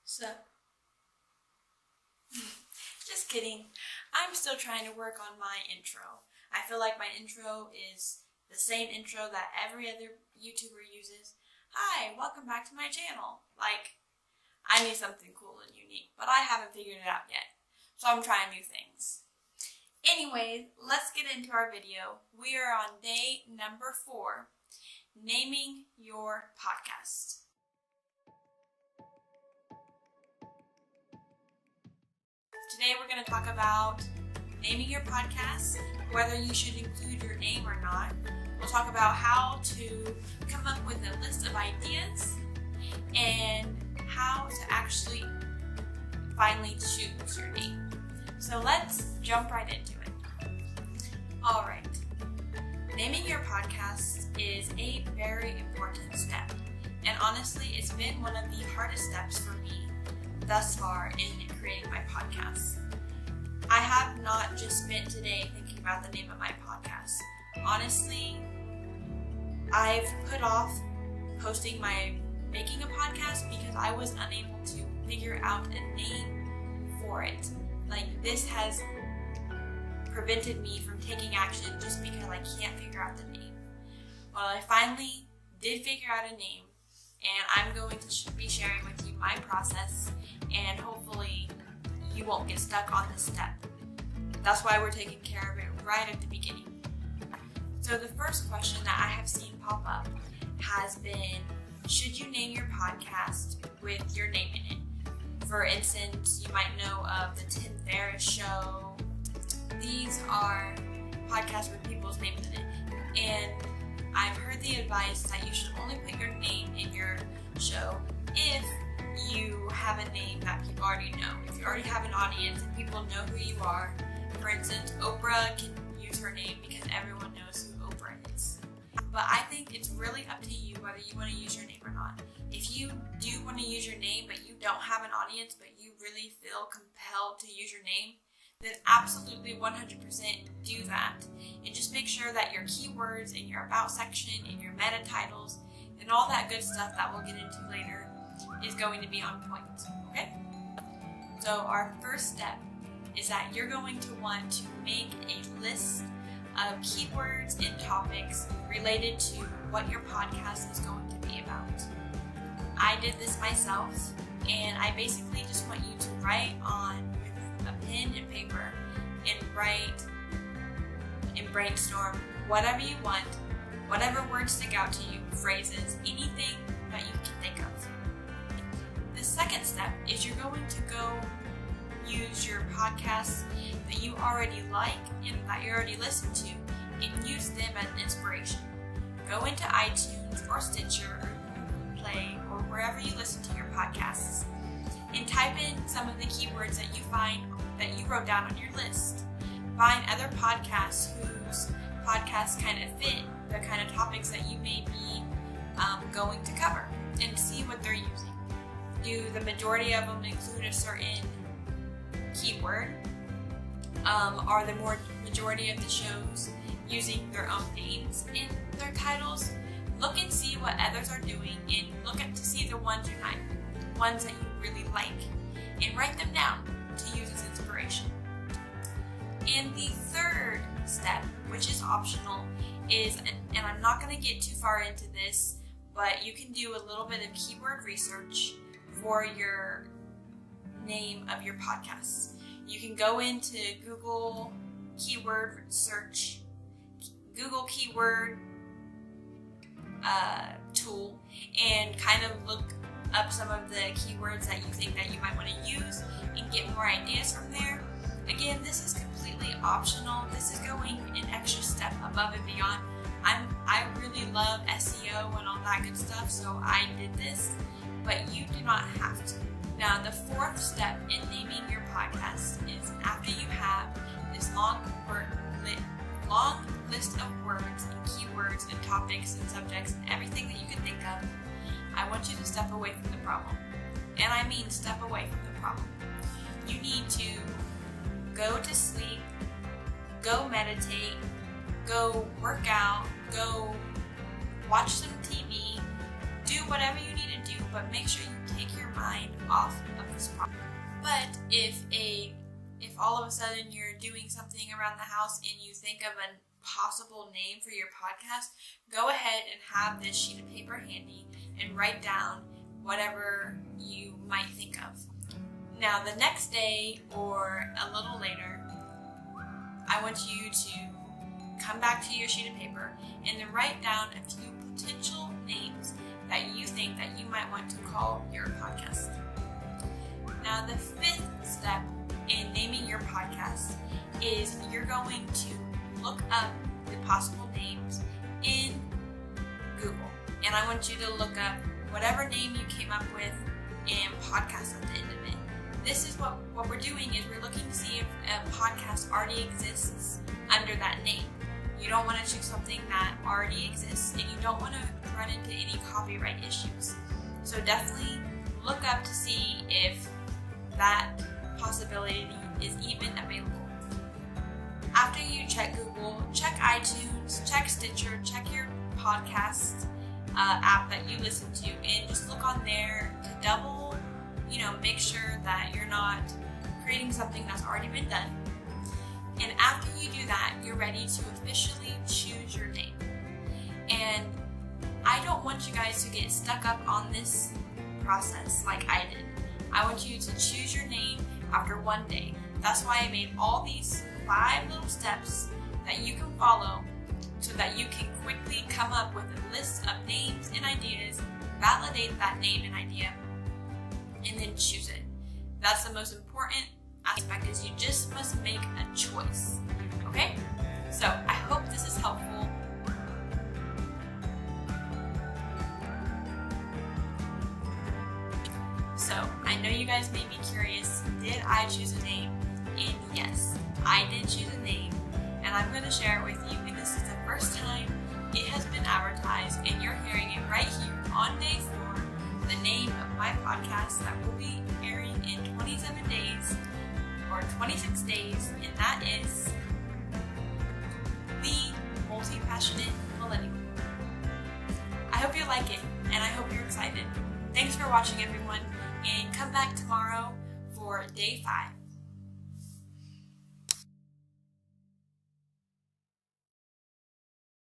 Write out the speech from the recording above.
So, just kidding. I'm still trying to work on my intro. I feel like my intro is the same intro that every other YouTuber uses. Hi, welcome back to my channel. Like, I need something cool and unique, but I haven't figured it out yet. So I'm trying new things. Anyway, let's get into our video. We are on day number 4, naming your podcast. Today we're going to talk about naming your podcast, whether you should include your name or not. We'll talk about how to come up with a list of ideas and how to actually finally choose your name. So let's jump right into it. Alright, naming your podcast is a very important step, and honestly it's been one of the hardest steps for me thus far in creating my podcast. I have not just spent today thinking about the name of my podcast. Honestly, I've put off making a podcast because I was unable to figure out a name for it. Like, this has prevented me from taking action just because I can't figure out the name. Well, I finally did figure out a name, and I'm going to be sharing with you my process, and hopefully you won't get stuck on this step. That's why we're taking care of it right at the beginning. So the first question that I have seen pop up has been, should you name your podcast with your name in it? For instance, you might know of the Tim Ferriss Show. These are podcasts with people's names in it. And I've heard the advice that you should only put your name in your show if you have a name that people already know. If you already have an audience and people know who you are. For instance, Oprah can use her name because everyone knows who Oprah is. But I think it's really up to you whether you want to use your name or not. If you do want to use your name but you don't have an audience but you really feel compelled to use your name, then absolutely 100% do that. And just make sure that your keywords and your about section and your meta titles and all that good stuff that we'll get into later is going to be on point, okay? So our first step is that you're going to want to make a list of keywords and topics related to what your podcast is going to be about. I did this myself, and I basically just want you to write on with a pen and paper and write and brainstorm whatever you want, whatever words stick out to you, phrases, anything that you can think of. The second step is you're going to go use your podcasts that you already like and that you already listen to and use them as an inspiration. Go into iTunes or Stitcher or Google Play or wherever you listen to your podcasts and type in some of the keywords that you find that you wrote down on your list. Find other podcasts whose podcasts kind of fit the kind of topics that you may be going to cover and see what they're using. Do the majority of them include a certain keyword? Are the majority of the shows using their own names in their titles? Look and see what others are doing and look to see the ones that you really like, and write them down to use as inspiration. And the third step, which is optional, is, and I'm not going to get too far into this, but you can do a little bit of keyword research for your name of your podcast. You can go into Google keyword search, Google keyword tool, and kind of look up some of the keywords that you think that you might want to use and get more ideas from there. Again, this is completely optional. This is going an extra step above and beyond. I really love SEO and all that good stuff, so I did this, but you do not have to. Now, the fourth step in naming your podcast is after you have this long list of words and keywords and topics and subjects and everything that you can think of, I want you to step away from the problem. And I mean step away from the problem. You need to go to sleep, go meditate, go work out, go watch some TV, do whatever you need to do, but make sure you take your mind mind off of this problem. But if all of a sudden you're doing something around the house and you think of a possible name for your podcast, go ahead and have this sheet of paper handy and write down whatever you might think of. Now, the next day or a little later, I want you to come back to your sheet of paper and then write down a few potential names that you think that you might want to call your podcast. Now, the fifth step in naming your podcast is you're going to look up the possible names in Google. And I want you to look up whatever name you came up with and podcast at the end of it. This is what we're doing is we're looking to see if a podcast already exists under that name. You don't want to choose something that already exists, and you don't want to run into any copyright issues. So definitely look up to see if that possibility is even available. After you check Google, check iTunes, check Stitcher, check your podcast app that you listen to, and just look on there to double, make sure that you're not creating something that's already been done. And after you do that, you're ready to officially choose your name. And I don't want you guys to get stuck up on this process like I did. I want you to choose your name after one day. That's why I made all these 5 little steps that you can follow so that you can quickly come up with a list of names and ideas, validate that name and idea, and then choose it. That's the most important aspect, is you just must make a choice. Okay? So I hope this is helpful. So I know you guys may be curious, did I choose a name? And yes, I did choose a name, and I'm going to share it with you. And this is the first time it has been advertised, and you're hearing it right here on day 4, the name of my podcast that will be airing in 27 days or 26 days, and that is The Multi-Passionate Millennial. I hope you like it, and I hope you're excited. Thanks for watching, everyone, and come back tomorrow for day 5.